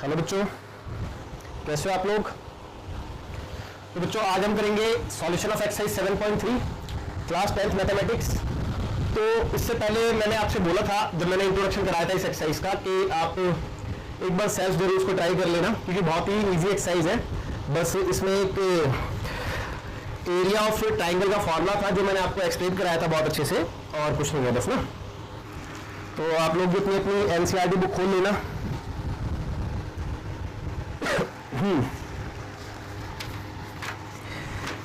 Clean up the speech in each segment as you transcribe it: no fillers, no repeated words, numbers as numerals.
Hello बच्चों, कैसे हो आप लोग। तो बच्चों आज हम करेंगे solution of exercise 7.3 class 10th mathematics. तो इससे पहले मैंने आपसे बोला था जब मैंने इंट्रोडक्शन कराया था इस एक्सरसाइज का कि आप एक बार सेल्फ जरूर उसको ट्राई कर लेना, क्योंकि बहुत ही इजी एक्सरसाइज है। बस इसमें एक एरिया ऑफ ट्राइंगल का फॉर्मूला था जो मैंने आपको एक्सप्लेन कराया था बहुत अच्छे से, और कुछ नहीं है बस ना। तो आप लोग भी अपनी अपनी एनसीईआरटी बुक खोल लेना।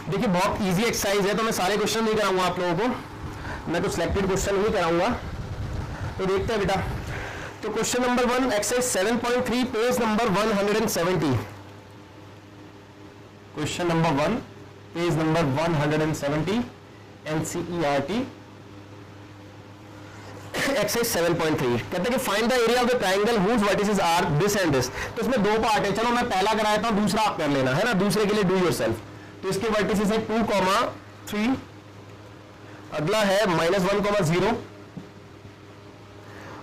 देखिए बहुत इजी एक्सरसाइज है, तो मैं सारे क्वेश्चन नहीं कराऊंगा आप लोगों को, मैं तो सिलेक्टेड क्वेश्चन ही कराऊंगा। तो देखते हैं बेटा। तो question number 1 exercise 7.3 page number 170। Question number 1 page number 170 NCERT exercise 7.3 कहते हैं कि find the area of the triangle whose vertices are this and this. तो इसमें दो पार्ट है, चलो मैं पहला कराया था, दूसरा आप कर लेना है ना, दूसरे के लिए डू योरसेल्फ। तो इसके वर्टिसेस है 2,3, अगला है -1,0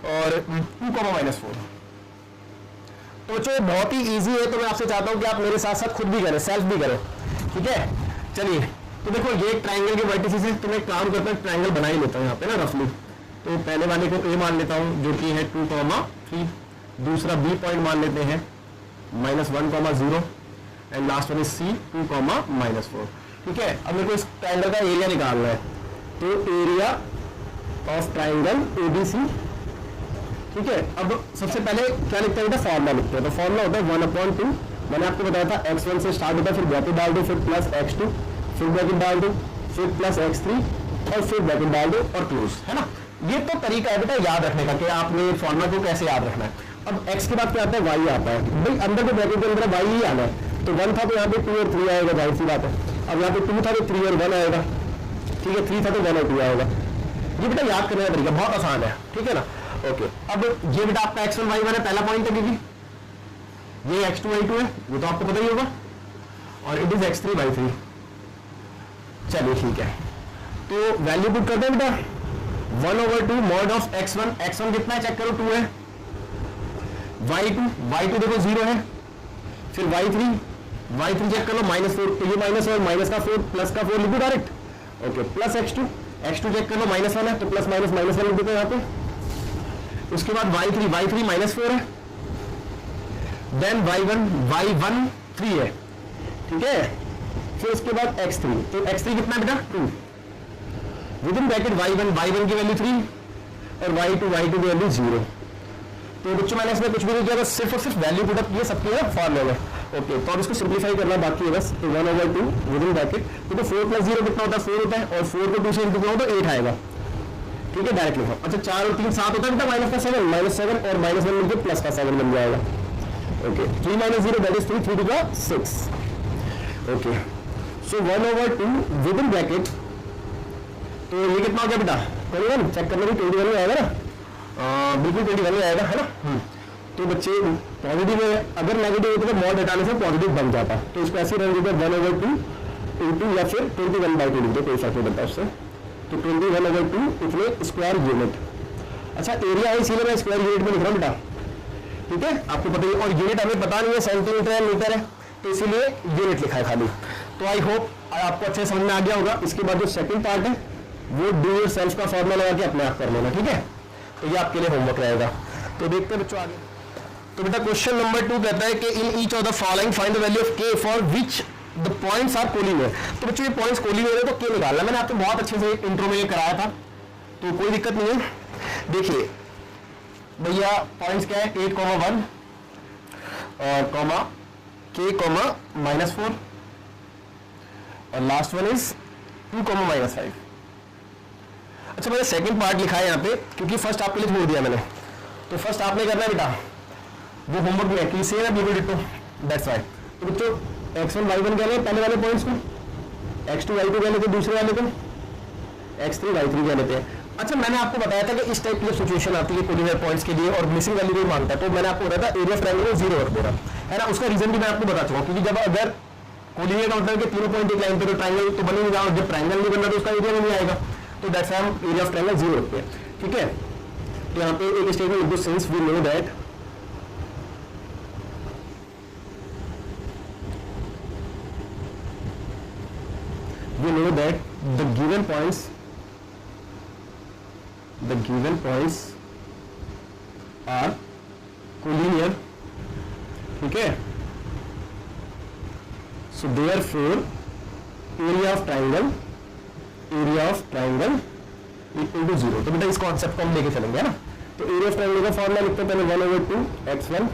और 2,-4। तो बच्चों बहुत ही इजी है, तो मैं आपसे चाहता हूं कि आप मेरे साथ साथ खुद भी करें, सेल्फ भी करें, ठीक है। चलिए तो देखो ये एक ट्रायंगल के वर्टिसेस है, तो मैं काम करता हूं ट्रायंगल बना ही लेता हूं यहाँ पे ना रफली। तो पहले वाले को ए मान लेता हूं जो कि है 2,3, दूसरा बी पॉइंट मान लेते हैं -1,0 and last one is C 2,-4। ठीक है, अब मेरे को इस ट्रायंगल का एरिया निकालना है। तो एरिया ऑफ ट्रायंगल एबीसी, ठीक है। अब सबसे पहले क्या लिखते हैं, फॉर्मूला लिखते हैं। तो फॉर्मूला होता है 1/2। मैंने आपको बताया था x1 से स्टार्ट होता है, फिर ब्रैकेट डाल दो, फिर प्लस x2, फिर ब्रैकेट डाल दो, फिर प्लस x3 और फिर ब्रैकेट डाल दो और क्लोज, है ना। ये तो तरीका है बेटा याद रखने का कि आपने फॉर्मूला को कैसे याद रखना है। अब x के बाद क्या आता है, y आता है। भाई अंदर के ब्रैकेट के अंदर y ही आना है। तो 1 था तो यहाँ पे 2 और 3 आएगा, जाहिर सी बात है। अब यहाँ पे 2 था तो 3 और 1 आएगा, ठीक है। 3 था तो 1 और 2 आएगा। ये बेटा याद करने का तरीका बहुत आसान है, ठीक है ना। ओके, अब ये बेटा आपका x1 y1 है, पहला पॉइंट है, क्योंकि ये x2 y2 है, वो तो आपको पता ही होगा, और इट इज x3 y3। चलिए ठीक है, तो वैल्यू पुट करते हैं बेटा 1/2 मॉड ऑफ x1। x1 कितना है चेक करो, 2 है। y2 देखो 0 है। फिर y3 चेक कर लो -4, तो ये माइनस और माइनस का 4 प्लस का 4 लिख दो direct. Okay, plus x2 check कर लो -1 है, तो प्लस माइनस -1 लिख देते हैं यहाँ पे। उसके बाद y3 -4 है। देन y1 3 है, ठीक है। फिर उसके बाद x3, तो x3 कितना बेटा 2 विद इन ब्रैकेट y1 की वैल्यू 3 और y2 की वैल्यू 0। तो बच्चों मैंने इसमें कुछ भी नहीं किया, बस सिर्फ और सिर्फ वैल्यू पुट अप किए सबके ना फॉर्मूले में। ओके, तो अब इसको सिंपलीफाई करना बाकी है बस। तो 1/2 विद इन ब्रैकेट, तो 4 + 0 कितना होता है, 4 होता है, और 4 को 2 से इंटू करो तो 8 आएगा, ठीक है। डायरेक्ट लिखो। अच्छा 4 और 3 7 होता है बेटा, -7 और -1 मिलकर प्लस का 7 बन जाएगा। Okay, 3 - 0 that is 3, 3 to 6। Okay, so 1/2 with in bracket, तो ये कितना हो गया बेटा 21, चेक करने की 21 आएगा ना, बिल्कुल 21 आएगा, है ना। तो बच्चे पॉजिटिव है, अगर नेगेटिव होता तो मॉड हटाने से पॉजिटिव बन जाता, तो इसको ऐसे रन देते 1/2 इंटू या फिर 21/2 लिख दो, कोई फर्क नहीं पड़ता उससे। तो 21/2 इतने स्क्वायर यूनिट। अच्छा एरिया है इसीलिए मैं स्क्वायर यूनिट में लिख रहा हूँ बेटा, ठीक है, आपको पता ही। और यूनिट हमें पता नहीं है सेंटीमीटर है मीटर है, तो इसीलिए यूनिट लिखा है खाली। तो आई होप आपको अच्छे समझ में आ गया होगा। इसके बाद जो सेकंड पार्ट है वो डू योर सेल्फ का फॉर्मूला लगा के अपने आप कर लेना, ठीक है। तो ये आपके लिए होमवर्क रहेगा। तो देखते हैं बच्चों आगे। तो बेटा क्वेश्चन नंबर 2 कहता है कि in each of the following find the value of k for which the points are collinear. तो बच्चों ये पॉइंट्स कोलिनियर है, तो k निकालना। मैंने आपको बहुत अच्छे से इंट्रो में ये कराया था, तो कोई दिक्कत नहीं है। देखिए भैया पॉइंट्स क्या है, 8,1 और कॉमा k, -4 और लास्ट वन इज 2, -5। अच्छा मैंने सेकंड पार्ट लिखा है यहाँ पे, क्योंकि फर्स्ट आपके लिए छोड़ दिया मैंने। तो फर्स्ट आपने करना है बेटा वो होमवर्क में है कि सेम है बिल्कुल डिट्टो, दैट्स वाई। तो बच्चों x1 y1 कह लें पहले वाले पॉइंट्स को, x2 y2 कह लेते हैं दूसरे वाले को, x3 y3 कह लेते हैं। अच्छा मैंने आपको बताया था कि इस टाइप की सिचुएशन आती है कोलिनियर पॉइंट्स के लिए और मिसिंग वैल्यू भी मांगता है, तो मैंने आपको बताया था एरिया ऑफ ट्रायंगल 0 रख देना, है ना। उसका रीजन भी मैं आपको बता चुका हूं, क्योंकि जब अगर कोलिनियर का मतलब कि तीनों पॉइंट एक लाइन पे, तो ट्रायंगल तो बन ही नहीं रहा, और जब ट्रायंगल नहीं बनना तो उसका एरिया नहीं आएगा। तो दैट्स हम एरिया ऑफ ट्रायंगल 0 रखते हैं, ठीक है। तो यहाँ पे एक स्टेटमेंट लिख दो, since we know that we know that the given points are collinear, ठीक है. So therefore area of triangle equal to 0. तो बेटा इस कॉन्सेप्ट को हम लेके चलेंगे, है ना. तो एरिया ऑफ ट्रायंगल का फॉर्मूला लिखते हैं पहले 1/2 x1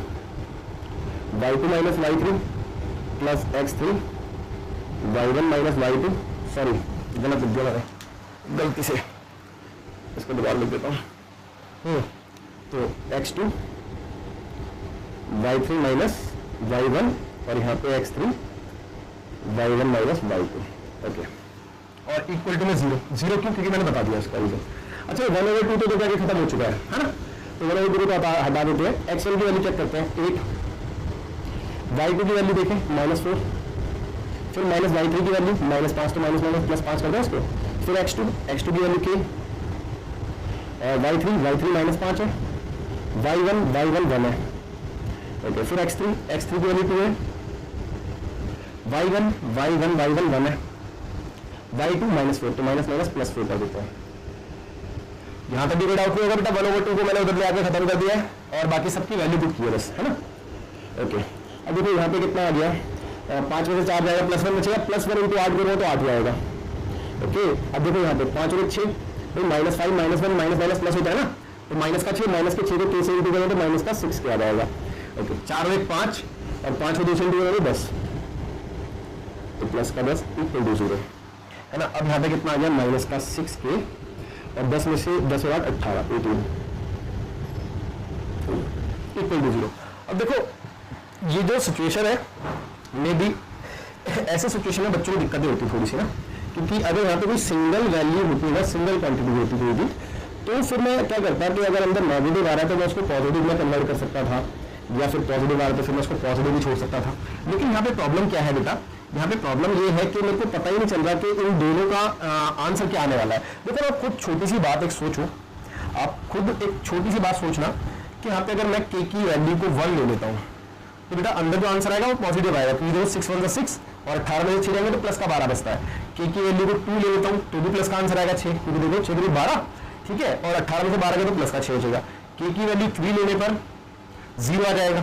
y2 minus y3 plus x3 y1 minus y2. Sorry गलत लिख दिया, गलती से इसको दोबारा लिख देता हूँ. तो x2 y3 minus y1 और यहाँ पे x3 y1 minus y2. Okay, और इक्वल टू में 0 क्यों? क्योंकि मैंने बता दिया इसका रीजन. अच्छा 1/2 तो जाके खत्म हो चुका है ना. तो 1/2 को हटा देते हैं. x1 की वैल्यू चेक करते हैं 8, y2 की वैल्यू देखें -4, फिर माइनस y3 की वैल्यू -5 तो माइनस +5 कर दें उसको. फिर x2 की वैल्यू k, y3 -5 है, y1 1 है. ओके, फिर x3 की वैल्यू 2 है, y1 1 है, y2 -4 तो -+4 कर देते हैं. यहां तक भी कोई डाउट नहीं होगा बेटा. 1/2 को मैंने उधर ले आके खत्म कर दिया है और बाकी सबकी वैल्यू बुक की है बस, है ना. ओके, अब देखो यहाँ पे कितना आ गया. 5 में से 4 जाएगा, +1 बचेगा. +1 × 8 करो तो 8 आएगा. ओके, अब देखो यहाँ पे 5 और 6 तो -5 -1 माइनस प्लस होता है ना. तो माइनस का 6 माइनस के 6 को 3 से इंटू करें तो माइनस का 6 क्या आ जाएगा. ओके, 4 और 1 5 और 5 को 2 से इंटू करें तो 10, तो प्लस का 10 इक्वल टू 0, है ना. अब यहाँ पे कितना आ गया -6k और 10 में से 10 और 8 18 18 इक्वल टू 0. अब देखो ये जो सिचुएशन है मे बी ऐसे सिचुएशन में बच्चों को दिक्कतें होती थोड़ी सी ना, क्योंकि अगर यहाँ पे कोई सिंगल वैल्यू होती है, सिंगल क्वांटिटी होती कोई भी, तो फिर मैं क्या करता कि अगर अंदर नेगेटिव आ रहा है तो मैं उसको पॉजिटिव में कन्वर्ट कर सकता था, या फिर पॉजिटिव आ रहा है तो फिर मैं उसको पॉजिटिव भी छोड़ सकता था. लेकिन यहाँ पे प्रॉब्लम क्या है बेटा, यहाँ पे प्रॉब्लम ये है कि मेरे को पता ही नहीं चल रहा कि इन दोनों का आंसर क्या आने वाला है. देखो आप खुद छोटी सी बात एक सोचो, आप खुद एक छोटी सी बात सोचना कि यहाँ पे अगर मैं k की वैल्यू को 1 ले लेता हूँ तो बेटा अंदर जो आंसर आएगा वो पॉजिटिव आएगा, क्योंकि देखो 6 1 6 और 18 में से 6 जाएंगे तो प्लस का 12 बचता है. k की वैल्यू को 2 ले लेता हूँ तो भी प्लस का आंसर आएगा 6, क्योंकि देखो 6 3 12, ठीक है, और 18 में से 12 गया तो प्लस का 6 बचेगा. k की वैल्यू 3 लेने पर 0 आ जाएगा,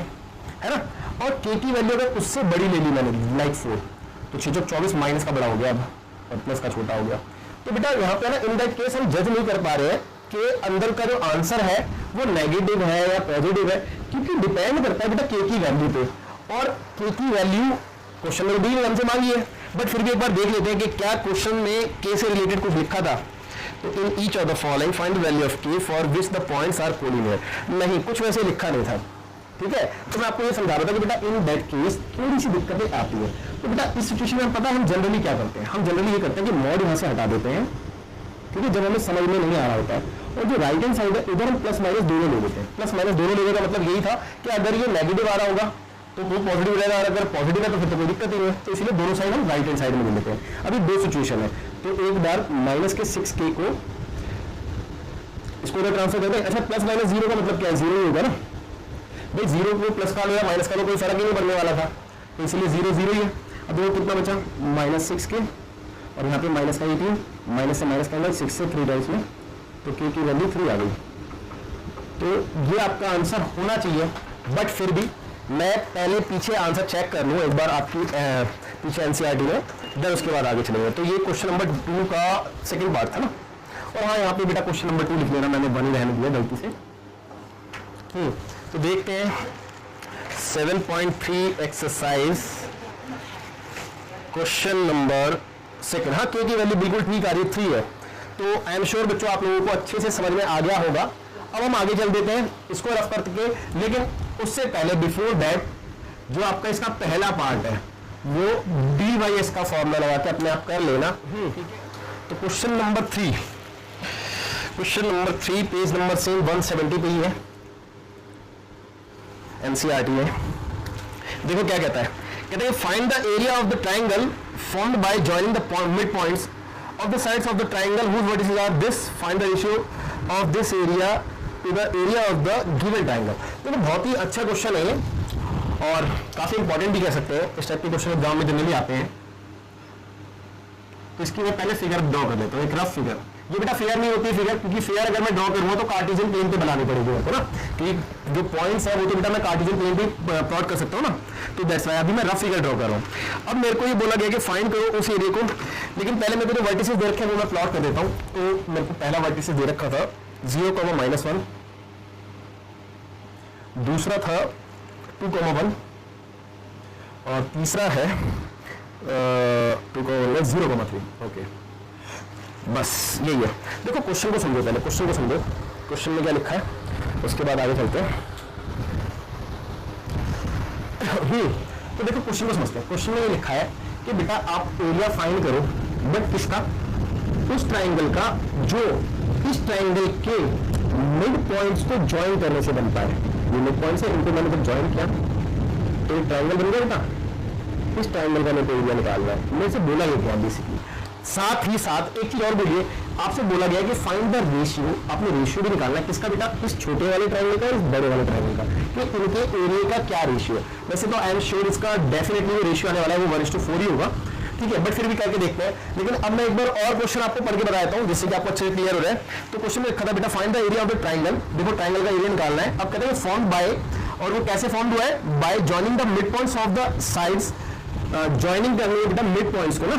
है ना. और k की वैल्यू अगर उससे बड़ी ले ली मैंने लाइक 4 तो 6 24 माइनस का बड़ा हो गया अब और प्लस का छोटा हो गया. तो बेटा यहाँ पे ना इन दैट केस हम जज नहीं कर पा रहे हैं कि अंदर का जो आंसर है वो नेगेटिव है या पॉजिटिव है, क्योंकि डिपेंड करता है बेटा k की वैल्यू पे. और k की वैल्यू क्वेश्चन में भी हमसे मांगी है, बट फिर भी एक बार देख लेते हैं कि क्या क्वेश्चन में k से रिलेटेड कुछ लिखा था. तो in each of the following find the value of k for which the points are collinear. नहीं, कुछ वैसे लिखा नहीं था, ठीक है. तो मैं आपको ये समझा रहा था कि बेटा इन दैट केस थोड़ी सी दिक्कतें आती है. तो बेटा इस सिचुएशन में पता है हम जनरली क्या करते हैं, हम जनरली ये करते हैं कि मॉड यहाँ से हटा देते हैं, ठीक है, जब हमें समझ में नहीं आ रहा होता है. और जो राइट हैंड साइड है इधर हम प्लस माइनस दोनों ले लेते हैं. प्लस माइनस दोनों लेने का मतलब यही था कि अगर ये नेगेटिव आ रहा होगा तो वो पॉजिटिव रहेगा, और अगर पॉजिटिव है तो फिर तो कोई दिक्कत ही नहीं है. तो इसलिए दोनों साइड हम राइट हैंड साइड में ले लेते हैं. अभी दो सिचुएशन है, तो एक बार माइनस के 6k को इसको उधर ट्रांसफर करते हैं. अच्छा, प्लस माइनस 0 का मतलब क्या है, 0 ही होगा ना भाई. 0 को प्लस का लो या माइनस का लो कोई फर्क ही नहीं पड़ने वाला था, तो इसलिए 0 0 ही है. अब देखो कितना बचा -6k और यहाँ पे माइनस का 18, माइनस से माइनस का 6 से 3 टाइम्स में, तो k की वैल्यू 3 आ गई. तो ये आपका आंसर होना चाहिए, बट फिर भी मैं पहले पीछे आंसर चेक कर लूँ एक बार आपकी पीछे एनसीईआरटी में, देन उसके बाद आगे चलेंगे. तो ये क्वेश्चन नंबर 2 का सेकंड पार्ट था ना. और हाँ, यहाँ पे बेटा क्वेश्चन नंबर 2 लिख लेना, मैंने 1 ही रहने दिया गलती से. तो देखते हैं 7.3 एक्सरसाइज क्वेश्चन नंबर सेकंड. हाँ, k की वैल्यू बिल्कुल ठीक आ रही है, 3 है. तो आई एम श्योर बच्चों आप लोगों को अच्छे से समझ में आ गया होगा. अब हम आगे चल देते हैं इसको रफ करके, लेकिन उससे पहले बिफोर दैट जो आपका इसका पहला पार्ट है वो dy/s का फॉर्मूला लगा के अपने आप कर लेना. तो question number 3 page number same 170 पे ही है एनसीईआरटी में. देखो क्या कहता है, कहते हैं find the area of the triangle formed by joining the mid points of the sides of the triangle whose vertices are this, find the ratio of this area to the area of the given triangle. तो बहुत ही अच्छा question है ये और काफी important भी कह सकते हैं. इस टाइप के क्वेश्चन एग्जाम में जनरली आते हैं. तो इसकी मैं पहले फिगर ड्रॉ कर लेता हूँ, एक रफ फिगर। ये बेटा फेयर नहीं होती फिगर, क्योंकि फेयर अगर मैं ड्रॉ करूंगा तो कार्टेशियन प्लेन पे बनानी पड़ेगी मेरे को ना, कि जो पॉइंट्स है वो तो बेटा मैं कार्टेशियन प्लेन पे प्लॉट कर सकता हूँ ना, तो दैट्स व्हाई अभी मैं रफ फिगर ड्रॉ कर रहा हूँ। अब मेरे को ये बोला गया कि फाइंड करो उस एरिया को, लेकिन पहले मेरे को जो वर्टिसेस दे रखे हैं वो मैं प्लॉट कर देता हूँ। तो मेरे को पहला वर्टिसेस दे रखा था 0,-1, दूसरा था 2,1 और तीसरा है 0,3। ओके, बस यही है। देखो क्वेश्चन को समझो, पहले क्वेश्चन को समझो, क्वेश्चन में क्या लिखा है उसके बाद आगे चलते हैं। तो देखो क्वेश्चन को समझते हैं। क्वेश्चन में ये लिखा है कि बेटा आप एरिया फाइंड करो, बट किसका, उस ट्राइंगल का जो इस ट्राइंगल के मिड पॉइंट्स को ज्वाइन करने से बनता है। ये मिड पॉइंट्स है, इनको मैंने जब ज्वाइन किया तो एक ट्राइंगल बन गया बेटा। इस ट्राइंगल का मेरे को एरिया निकालना है, मेरे से बोला गया क्या बेसिकली। साथ ही साथ एक चीज और बोलिए, आपसे बोला गया कि फाइंड द रेशियो, आपने रेशियो भी निकालना है किसका बेटा, इस छोटे वाले ट्रायंगल का, इस बड़े वाले ट्रायंगल का, कि इनके एरिया का क्या रेशियो है। वैसे तो आई एम श्योर इसका डेफिनेटली रेशियो आने वाला है वो 1:4 ही होगा, ठीक है, बट फिर भी करके देखते हैं। लेकिन अब मैं एक बार और क्वेश्चन आपको पढ़ के बताता हूँ जिससे कि आपको अच्छे से क्लियर हो रहा है। तो क्वेश्चन में लिखा था बेटा find the area of the triangle. देखो ट्रायंगल का एरिया निकालना है। अब कहते हैं फॉर्म बाय, और वो कैसे फॉर्म हुआ है, by joining the mid points of the sides, joining the mid points को ना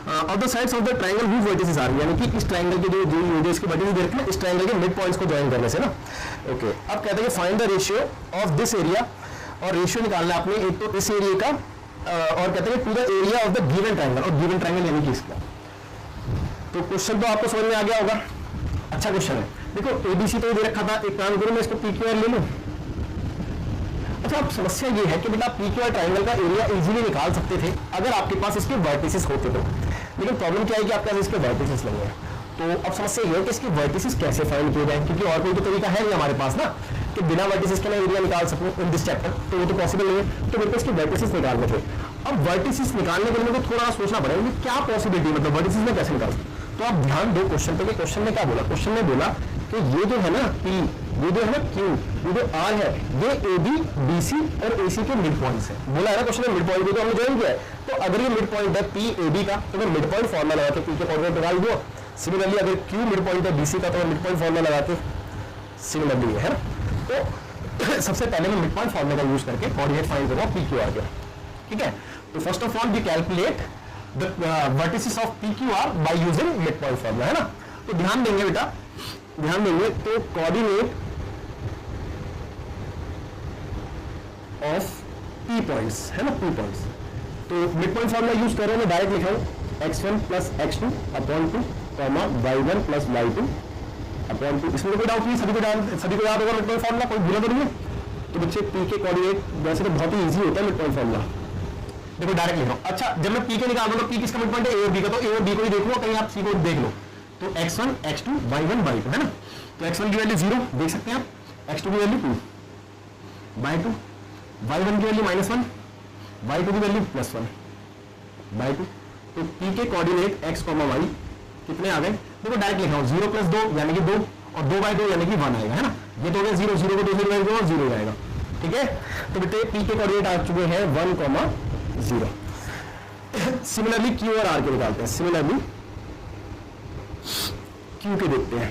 of the sides of the triangle whose vertices are, यानी कि इस ट्रायंगल के जो इसके वर्टिसेस देख रहे हैं, इस ट्रायंगल के मिड पॉइंट्स को ज्वाइन करने से ना। ओके, अब कहते हैं find the ratio of this area, और रेशियो निकालना है आपने एक तो इस एरिया का और कहते हैं to the area of the given triangle, और गिवन ट्रायंगल यानी कि इसका। तो क्वेश्चन तो आपको समझ में आ गया होगा, अच्छा क्वेश्चन है। देखो एबीसी तो दे रखा था, एक काम करूं मैं इसको पीक्यूआर ले लूं। अच्छा, अब समस्या ये है कि बेटा पीक्यूआर ट्रायंगल का एरिया इजीली निकाल सकते थे अगर आपके पास इसके वर्टिसेस होते तो, लेकिन प्रॉब्लम क्या है कि आपके पास इसके वर्टिसेस नहीं है। तो अब समस्या ये है कि इसके वर्टिसेस कैसे फाइंड किए जाए, क्योंकि और कोई तो तरीका है नहीं हमारे पास ना कि बिना वर्टिसेस के मैं एरिया निकाल सकूं इन दिस चैप्टर, तो वो तो पॉसिबल नहीं है। तो मेरे को इसके वर्टिसेस निकालने थे। अब वर्टिसेस निकालने के लिए मेरे को थोड़ा सोचना पड़ेगा कि क्या पॉसिबिलिटी, मतलब वर्टिसेस में कैसे निकाल सकते। तो आप ध्यान दो क्वेश्चन पे, क्वेश्चन में क्या बोला, क्वेश्चन में बोला कि ये जो है ना पी, ये जो है ना क्यू, ये जो आर है, ये ए बी बी सी और ए सी के मिड पॉइंट्स है। बोला है ना क्वेश्चन में मिड पॉइंट भी तो हमने ज्वाइन किया है। तो अगर ये मिड पॉइंट है पी ए बी का, तो मैं मिड पॉइंट फॉर्मूला लगा के पी के कोऑर्डिनेट निकाल दो। सिमिलरली अगर क्यू मिड पॉइंट है बी सी का, तो मैं मिड पॉइंट फॉर्मूला लगा के सिमिलरली है ना। तो सबसे पहले मैं मिड पॉइंट फॉर्मूला का यूज करके कोऑर्डिनेट फाइंड करूंगा पी क्यू आर के, ठीक है। तो first of all we calculate the vertices of P Q R by using mid point formula, है ना। तो ध्यान देंगे बेटा, ध्यान देंगे। तो कोऑर्डिनेट ऑफ पी पॉइंट्स है ना, पी पॉइंट्स। तो मिड पॉइंट फॉर्मूला यूज कर रहे हैं, मैं डायरेक्ट लिखा हूं x1 plus x2 upon 2 comma y1 plus y2 upon 2। इसमें कोई डाउट नहीं, सभी को याद होगा मिड पॉइंट फॉर्मूला, कोई भूला तो नहीं है। तो बच्चे पी के कोऑर्डिनेट वैसे तो बहुत ही इजी होता है मिड पॉइंट फॉर्मूला। देखो डायरेक्ट लिख रहा हूं। अच्छा, जब मैं पी के निकाल दूं तो पी किसका मिड पॉइंट है, ए और बी का, तो ए और बी को ही देख लो, कहीं आप सी को देख लो। तो x1 x2 y1 y2 है ना। तो x1 की वैल्यू 0 देख सकते हैं आप, x2 की वैल्यू 2 y2, y1 की वैल्यू -1, y2 की वैल्यू +1 y2। तो p के कोऑर्डिनेट x, y कितने आ गए, देखो डायरेक्ट लिखा हूं 0 + 2 यानी कि 2 और 2/2 यानी कि 1 आएगा, है ना। ये तो हो गया 0, 0 को 2 से डिवाइड करो और 0 आएगा, ठीक है। तो बेटे p के कोऑर्डिनेट आ चुके हैं 1, 0। सिमिलरली q और r के निकालते हैं। सिमिलरली q के देखते हैं,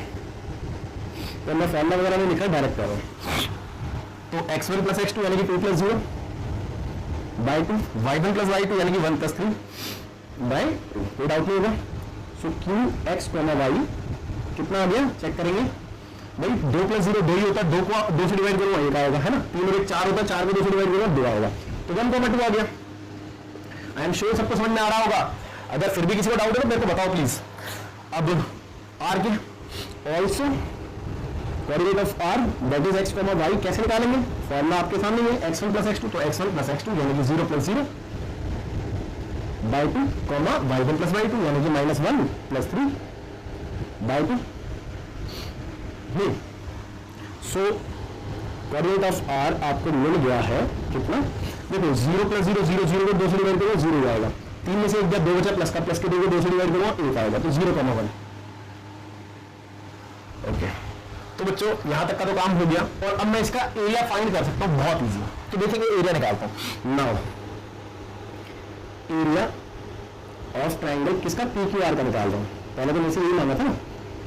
तो मैं फॉर्मूला वगैरह में लिखा डायरेक्ट कर रहा हूं। तो x1 + x2 यानी कि 2 + 0 y2, y1 + y2 यानी कि 1 + 3 बाय 2, कोई डाउट नहीं होगा। सो q x, y कितना आ गया, चेक करेंगे भाई। 2 + 0 2 ही होता है, 2 को 2 से डिवाइड करो 1 आएगा, है ना। 3 और 1 4 होता है, 4 को 2 से डिवाइड करो 2 आएगा, तो 1,2 आ गया। आई एम श्योर सबको समझ में आ रहा होगा। अगर फिर भी किसी को डाउट है तो मेरे को बताओ प्लीज। अब r के also coordinate of r that is x, y कैसे निकालेंगे, फॉर्मूला आपके सामने है x1 + x2, तो x1 + x2 यानी कि 0 + 0 बाय 2 y1 + y2 यानी कि -1 + 3 by 2। So coordinate of r आपको मिल गया है कितना, देखो 0 + 0 0 0 को 2 से डिवाइड करो 0 आएगा, 3 में से 1 जब 2 बचा प्लस का, प्लस के 2 को 2 से डिवाइड करो 1 आएगा, तो 0,1। ओके, तो बच्चों यहां तक का तो काम हो गया, और अब मैं इसका एरिया फाइंड कर सकता हूं बहुत इजी। तो देखेंगे एरिया निकालता हूं नाउ। एरिया ऑफ ट्राइंगल किसका, पी क्यू आर का निकाल रहा हूं। पहले तो मुझसे यही मांगा था ना,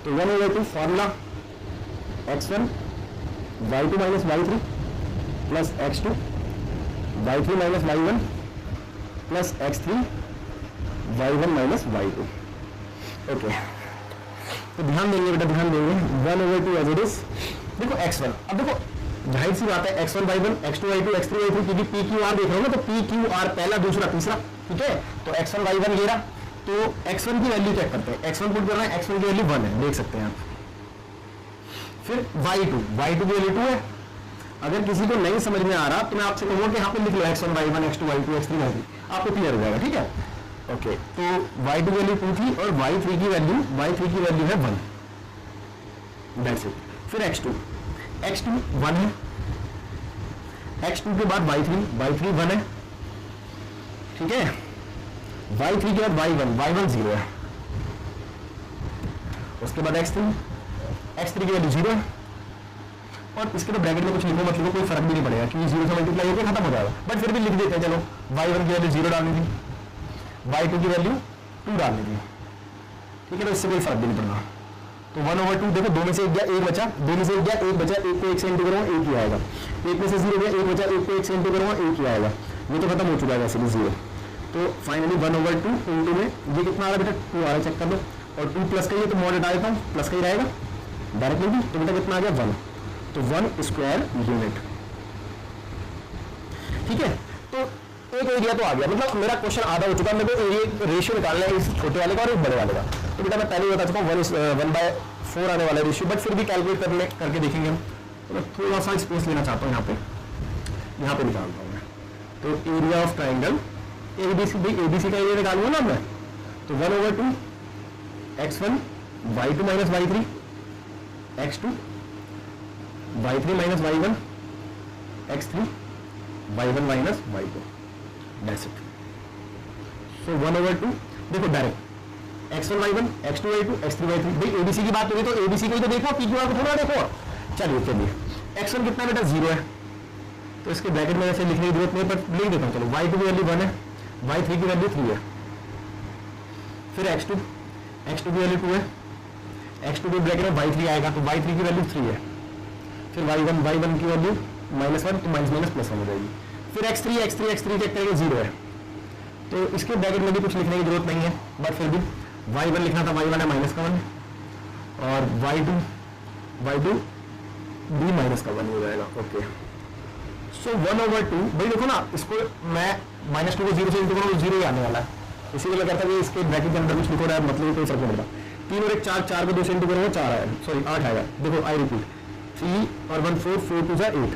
तो 1/2 formula x1 y2 minus y3 plus x2 y3 minus y1 plus x3 y1 minus y2। Okay, तो ध्यान देंगे बेटा, ध्यान देंगे। 1/2 एज इट इज। देखो x1, अब देखो जाहिर सी बात है x1 y1 x2 y2 x3 y3, क्योंकि पी क्यू आर देख रहे हो ना, तो पी क्यू आर पहला दूसरा तीसरा, ठीक है। तो x1 y1 ये रहा, तो x1 की वैल्यू चेक करते हैं। x1 पुट कर रहे हैं, x1 की वैल्यू 1 है, देख सकते हैं आप। फिर y2 की वैल्यू 2 है। अगर किसी को नहीं समझ में आ रहा तो मैं आपसे कहूंगा कि यहाँ पे लिख लो x1 y1 x2 y2 x3 y3, आपको क्लियर हो जाएगा, ठीक है। ओके, तो y2 की वैल्यू 2 थी और y3 की वैल्यू है 1, दैट्स इट। फिर x2 1 है, x2 के बाद y3 1 है, ठीक है। y3 के बाद y1 0 है, उसके बाद x3 की वैल्यू 0 है। और इसके तो ब्रैकेट में कुछ लिखो मत लिखो, कोई फर्क भी नहीं पड़ेगा क्योंकि 0 से मल्टीप्लाई होकर खत्म हो जाएगा, बट फिर भी लिख देते हैं। चलो, y1 की वैल्यू 0 डालनी थी, y2 की वैल्यू 2 डालनी थी, ठीक है। तो इससे कोई फर्क भी नहीं पड़ना। तो 1/2, देखो 2 में से 1 गया, 1 बचा, 2 में से 1 गया, 1 बचा, 1 को 1 से इंटू करूंगा 1 ही आएगा। 1 में से 0 गया, 1 बचा, 1 को 1 से इंटू करूंगा 1 ही आएगा। ये तो खत्म हो चुका है वैसे भी 0। तो फाइनली 1/2 इंटू में ये कितना आ रहा है बेटा, 2 आ रहा है, चेक कर लो। और 2 प्लस का ये तो मॉड हटा देता हूँ, प्लस का ही रहेगा डायरेक्टली भी, तो बेटा कितना आ गया 1, तो 1 स्क्वायर यूनिट, ठीक है। तो एक एरिया तो आ गया, मतलब मेरा क्वेश्चन आधा हो चुका है। मेरे को एरिया रेशियो निकालना है इस छोटे वाले का और एक बड़े वाले का। तो बेटा मैं पहले ही बता चुका हूँ 1/4 आने वाला रेशियो, बट फिर भी कैलकुलेट करके देखेंगे हम। तो मैं थोड़ा सा स्पेस लेना चाहता हूँ यहाँ पे निकालता हूँ मैं। तो एरिया ऑफ ट्राइंगल एबीसी का एरिया निकालूंगा ना मैं, तो 1/2 x1 y2 minus y3 x2 y3 minus y1 x3 y1 minus y2, that's it. So 1/2, देखो direct x1 y1 x2 y2 x3 y3। भाई एबीसी की बात हो रही तो एबीसी को ही तो देखो, पीक्यूआर को थोड़ा देखो। चलिए x1 कितना बेटा 0 है, तो इसके ब्रैकेट में ऐसे लिखने की जरूरत नहीं, पर लिख देता हूँ। चलो, y2 की वैल्यू 1 है, y3 की वैल्यू 3 है। फिर x2 की वैल्यू 2 है, x2 के ब्रैकेट में y3 आएगा, तो y3 की वैल्यू 3 है। फिर y1 की वैल्यू -1, तो माइनस +1 हो जाएगी। फिर x3 चेक करेंगे 0 है, तो इसके ब्रैकेट में भी कुछ लिखने की जरूरत नहीं है, बट फिर भी y1 लिखना था, y1 है -1, और y2 भी -1 हो जाएगा। ओके, सो 1/2, भाई देखो ना, इसको मैं -2 को 0 से इंटू करूँ तो 0 ही आने वाला है। इसीलिए मैं कहता हूँ इसके ब्रैकेट के अंदर कुछ लिखो रहा है, मतलब कोई फर्क नहीं पड़ता। 3 और 1 4 को 2 से इंटू करूँगा 4 आएगा, सॉरी 8 आएगा। देखो आई रिपीट, 3 और 1 4 4 2 8,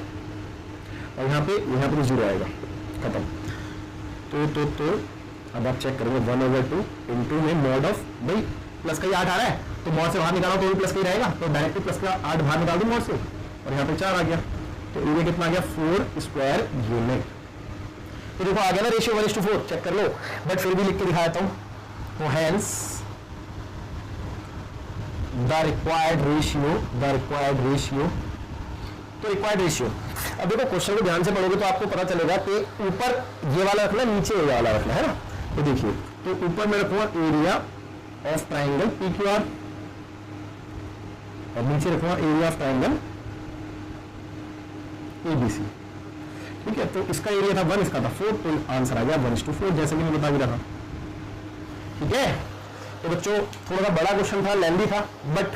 और यहाँ पे 0 आएगा, खत्म। तो अब आप चेक करोगे 1/2 इंटू में मॉड ऑफ, भाई प्लस का ही 8 आ रहा है, तो मॉड से बाहर निकालो तो भी प्लस का ही रहेगा, तो डायरेक्टली प्लस का 8 बाहर निकाल दो मॉड से, और यहाँ पे 4 आ गया। तो एरिया कितना आ गया 4 स्क्वायर यूनिट। तो देखो आ गया ना रेशियो 1:4, चेक कर लो, बट फिर भी लिख के दिखा देता हूँ। तो हेंस द रिक्वायर्ड रेशियो, अब देखो क्वेश्चन को ध्यान से पढ़ोगे तो आपको पता चलेगा कि ऊपर ये वाला रखना, नीचे ये वाला रखना है ना। तो देखिए, तो ऊपर मैं रखूंगा एरिया ऑफ ट्राइंगल पीक्यूआर, और नीचे रखूंगा एरिया ऑफ ट्राइंगल एबीसी, ठीक है। तो इसका एरिया था 1, इसका था 4, तो आंसर आ गया 1:4, जैसे कि मैं बता भी रहा था, ठीक है। तो बच्चों थोड़ा सा बड़ा क्वेश्चन था, लेंदी था, बट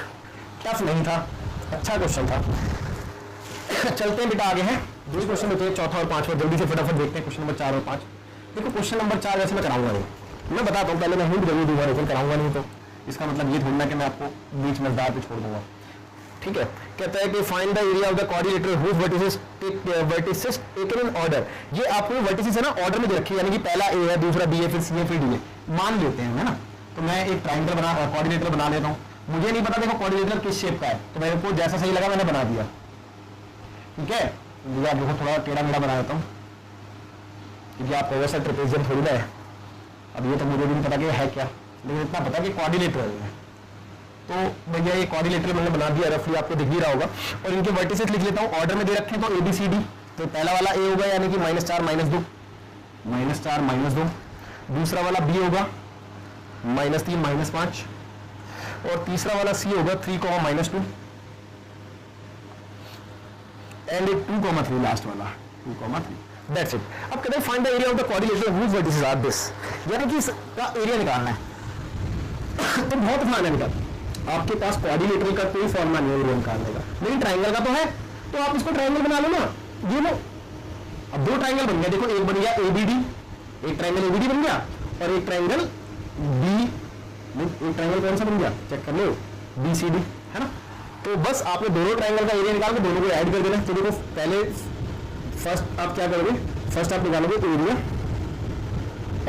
टफ नहीं था, अच्छा क्वेश्चन था। चलते हैं बेटा आगे हैं, 2 क्वेश्चन होते हैं, चौथा और पांचवा, जल्दी से फटाफट देखते हैं क्वेश्चन नंबर 4 और 5। देखो क्वेश्चन नंबर 4 वैसे मैं कराऊंगा नहीं, मैं बताता हूँ पहले, मैं हिंट जरूर दूंगा, लेकिन कराऊंगा नहीं, तो इसका मतलब ये थोड़ा कि मैं आपको बीच में दार पे छोड़ दूंगा, ठीक है। कहता है कि find the area of the quadrilateral whose vertices taken in order. ये आपको वर्टिसेस है ना ऑर्डर में दे रखी है, यानी कि पहला ए है, दूसरा बी है, फिर सी है, फिर डी है, मान लेते हैं, है ना। तो मैं एक ट्राइंगल क्वाड्रिलेटरल बना लेता हूँ। मुझे नहीं पता देखो क्वाड्रिलेटरल किस शेप का है, तो मेरे को जैसा सही लगा मैंने बना दिया, ठीक है। देखो थोड़ा टेढ़ा मेढ़ा बना देता हूँ, क्योंकि आपको वैसा ट्रेपेजियम थोड़ी ना है। अब ये तो मुझे भी नहीं पता कि है क्या, लेकिन इतना पता कि क्वाड्रिलेटरल है। तो भैया ये क्वाड्रिलेटरल मैंने बना दिया, रफली आपको दिख भी रहा होगा। और इनके वर्टिसेस लिख लेता हूँ, ऑर्डर में दे रखे हैं, तो ABCD। तो पहला वाला ए होगा, यानी कि -4 -2, -4 -2। दूसरा वाला बी होगा, -3 -5, और तीसरा वाला सी होगा 3, -2, एंड 2, 3 लास्ट वाला 2, 3. That's it. अब कहते हैं find the area of the quadrilateral whose vertices are this, यानी कि इसका एरिया निकालना है. तो बहुत आसान है बेटा, आपके पास क्वाड्रिलेटरल का कोई फॉर्मूला नहीं है एरिया निकालने का, लेकिन ट्राइंगल का तो है. तो आप इसको ट्राइंगल बना लो ना. ये लो, अब 2 ट्राइंगल बन गया. देखो, एक बन गया एबीडी, एक ट्राइंगल एबीडी बन गया, और एक ट्राइंगल बी, एक ट्राइंगल कौन सा बन गया चेक कर लो, बीसीडी, है ना. तो बस आपने दोनों ट्राइंगल का एरिया निकाल के दोनों को ऐड कर देना. तो देखो, पहले फर्स्ट आप क्या करोगे, फर्स्ट आप निकालोगे एरिया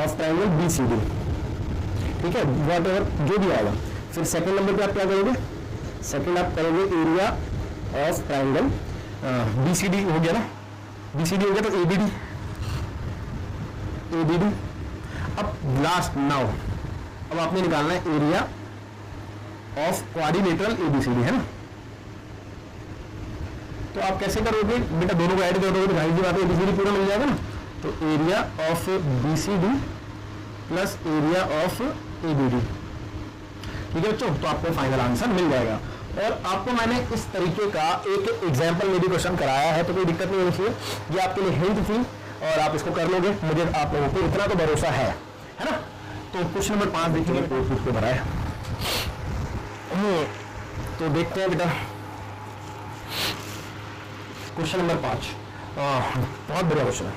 ऑफ ट्राइंगल बीसीडी, ठीक है, वॉट एवर जो भी आएगा. फिर सेकंड नंबर पे आप क्या करोगे, सेकंड आप करोगे एरिया ऑफ ट्राइंगल बीसीडी हो गया ना, बीसीडी हो गया तो एबीडी, एबीडी. अब लास्ट नाउ, अब आपने निकालना है एरिया ऑफ क्वाड्रिलेटरल एबीसीडी, है ना. तो आप कैसे करोगे बेटा, दोनों को ऐड कर दोगे तो भाई जी बात है एबीसीडी पूरा मिल जाएगा ना. तो area of BCD plus area of ABD, ठीक है बच्चों. तो आपको फाइनल आंसर मिल जाएगा. और आपको मैंने इस तरीके का एक एग्जाम्पल में भी क्वेश्चन कराया है, तो कोई दिक्कत नहीं होती है. ये आपके लिए हिंट थी और आप इसको कर लोगे, मुझे आप लोगों को इतना तो भरोसा है ना. तो क्वेश्चन नंबर 5 देखिए, कोर्ट पे भरा है. तो देखते हैं बेटा क्वेश्चन नंबर 5. बहुत बढ़िया क्वेश्चन है,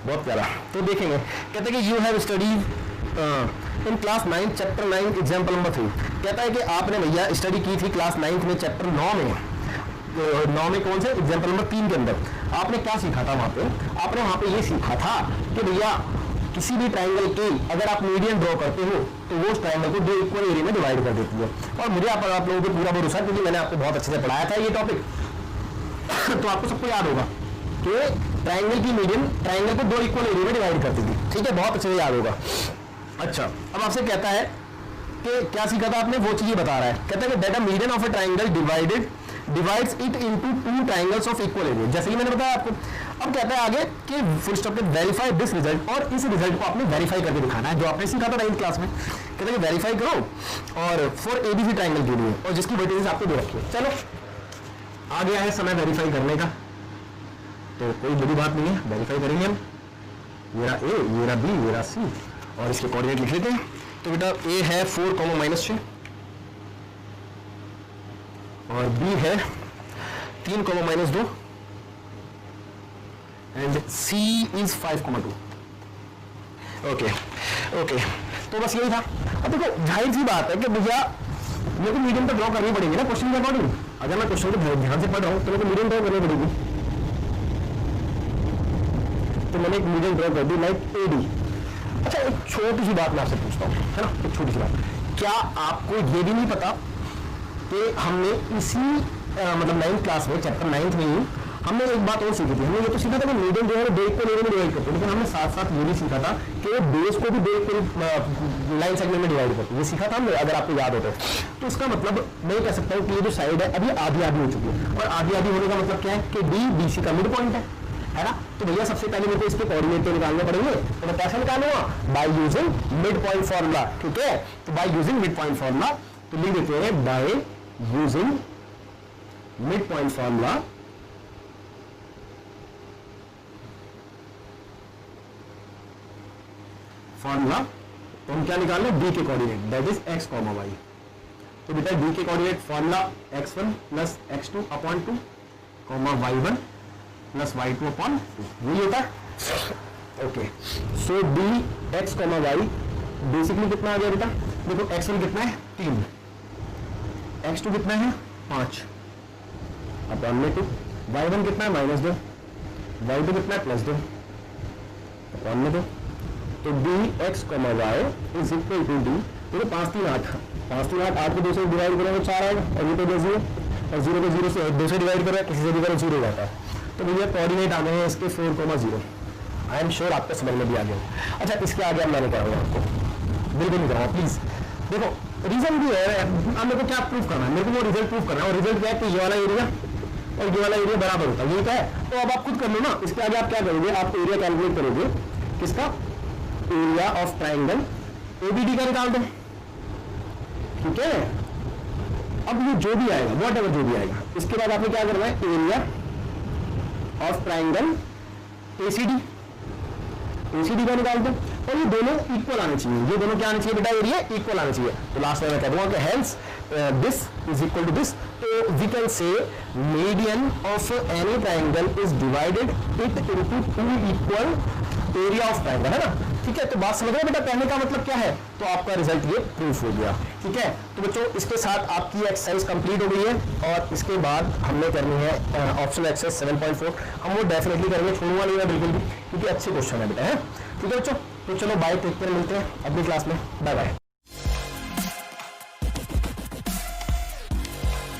बहुत प्यारा. तो देखेंगे, कहते हैं कि you have studied in class 9 chapter 9 example number 3. कहता है कि आपने भैया स्टडी की थी क्लास 9 में चैप्टर 9 में कौन से एग्जाम्पल नंबर 3 के अंदर. आपने क्या सीखा था वहां पे, आपने वहां पे ये सीखा था कि भैया किसी भी ट्राइंगल के अगर आप मीडियन ड्रॉ करते हो तो वो उस ट्राइंगल को 2 इक्वल एरिया में डिवाइड कर देती है. और मुझे आप लोगों को पूरा भरोसा, क्योंकि मैंने आपको बहुत अच्छे से पढ़ाया था ये टॉपिक. तो आपको सबको याद होगा कि ट्राइंगल की मीडियन ट्राइंगल को 2 इक्वल एरिया में डिवाइड करती थी, ठीक है, बहुत अच्छे से याद होगा. अच्छा, अब आपसे कहता है कि क्या सीखा था आपने, वो चीज बता रहा है. कहता है कि that median of a triangle divides it into 2 triangles of equal area, जैसे कि मैंने बताया आपको. अब कहता है आगे कि फुल स्टॉप पे वेरीफाई दिस रिजल्ट, और इस रिजल्ट को आपने वेरीफाई करके दिखाना है, जो आपने सीखा था 9th क्लास में. कहता है कि वेरीफाई करो और फॉर एबीसी ट्राइंगल के लिए, और जिसकी वर्टिसेस आपको दे रखी है. चलो आ गया है समय वेरीफाई करने का, तो कोई बड़ी बात नहीं है, वेरीफाई करेंगे हम. ये रहा ए, ये रहा बी, ये रहा सी, और इसके कोऑर्डिनेट लिख लेते हैं. तो बेटा ए है 4, -6, और बी है 3, -2, एंड सी इज 5, 2. ओके, तो बस यही था. अब देखो, जाहिर सी बात है कि भैया मेरे को मीडियम तो ड्रॉ करनी पड़ेगी ना क्वेश्चन के अकॉर्डिंग. अगर मैं क्वेश्चन को ध्यान से पढ़ रहा हूँ तो मेरे को मीडियम ड्रॉ करनी पड़ेगी. तो मैंने एक मीडियम ड्रॉ कर दी लाइक एडी. अच्छा, एक छोटी सी बात मैं आपसे पूछता हूँ, है ना, एक छोटी सी बात. क्या आपको ये भी नहीं पता कि हमने इसी मतलब 9th क्लास में चैप्टर 9 में ही हमने एक बात और सीखी थी. हमने ये तो सीखा था कि मीडियम जो है वो 2 इक्वल एरिया में डिवाइड करते हैं, लेकिन हमने साथ साथ ये भी सीखा था कि बेस को भी 2 इक्वल लाइन सेगमेंट में डिवाइड करते हैं. ये सीखा था हमने, अगर आपको याद हो तो इसका मतलब मैं कह सकता हूँ कि ये जो साइड है अभी आधी आधी हो चुकी है, और आधी आधी होने का मतलब क्या है कि डी बीसी का मिड पॉइंट है ना. तो भैया सबसे पहले मेरे को इसके कोऑर्डिनेट निकालने पड़ेंगे. तो मैं कैसे निकालूंगा, by using mid point formula, ठीक है. तो by using mid point formula, तो लिख देते हैं by using mid point formula. Formula तो हम क्या निकाल लें, डी के coordinate, that is x, y. तो बेटा डी के coordinate formula x1 plus x2 upon 2, y1 plus y2 upon 2, यही होता है. Okay, so D x comma y basically कितना आ गया बेटा, देखो x1 कितना है 3, x2 कितना है 5 अपॉन में 2, y1 कितना है -2, y2 कितना है +2 अपॉन में 2. तो D x comma Y is equal to D, तो 5 3 8, 5 3 8, 8 को 2 से डिवाइड करेंगे 4 आएगा, और ये तो 0, और 0 को 0 से 2 से डिवाइड करें, किसी से भी करें 0 जाता है. तो भैया कोऑर्डिनेट आ गए हैं इसके 4, 0. आई एम श्योर आपको समझ में भी आ गया. अच्छा, इसके आगे अब मैं नहीं कराऊंगा आपको, बिल्कुल नहीं कराऊंगा प्लीज. देखो रीजन भी है, अब मेरे को क्या प्रूफ करना है, मेरे को वो रिजल्ट प्रूफ करना है, और रिजल्ट क्या है कि ये वाला एरिया और ये वाला एरिया बराबर होता है, ये क्या है. तो अब आप खुद कर लो ना, इसके आगे आप क्या करोगे, आप एरिया कैलकुलेट करोगे किसका, एरिया ऑफ ट्राइंगल एबीडी का निकाल दो, ठीक है। अब ये जो भी आएगा, वॉट एवर जो भी आएगा, इसके बाद आपने क्या करना है, area of triangle ACD, ACD का निकाल दो, और ये दोनों इक्वल आने चाहिए, ये दोनों क्या आने चाहिए बेटा, एरिया इक्वल आने चाहिए। तो लास्ट में मैं कह दूंगा कि hence this is equal to this, तो we can say median of any triangle is divided it into two equal area of triangle, है ना, ठीक है। तो बात समझ रहे बेटा, कहने का मतलब क्या है, तो आपका रिजल्ट ये प्रूफ हो गया, ठीक है। तो बच्चों इसके साथ आपकी एक्सरसाइज कंप्लीट हो गई है, और इसके बाद हमने करनी है ऑप्शनल एक्सरसाइज 7.4, हम वो डेफिनेटली करेंगे, छोड़ूंगा नहीं मैं बिल्कुल भी, क्योंकि अच्छे क्वेश्चन है बेटा, है, ठीक है बच्चों। तो चलो बाय, टेक केयर, मिलते हैं अगली क्लास में, बाय बाय।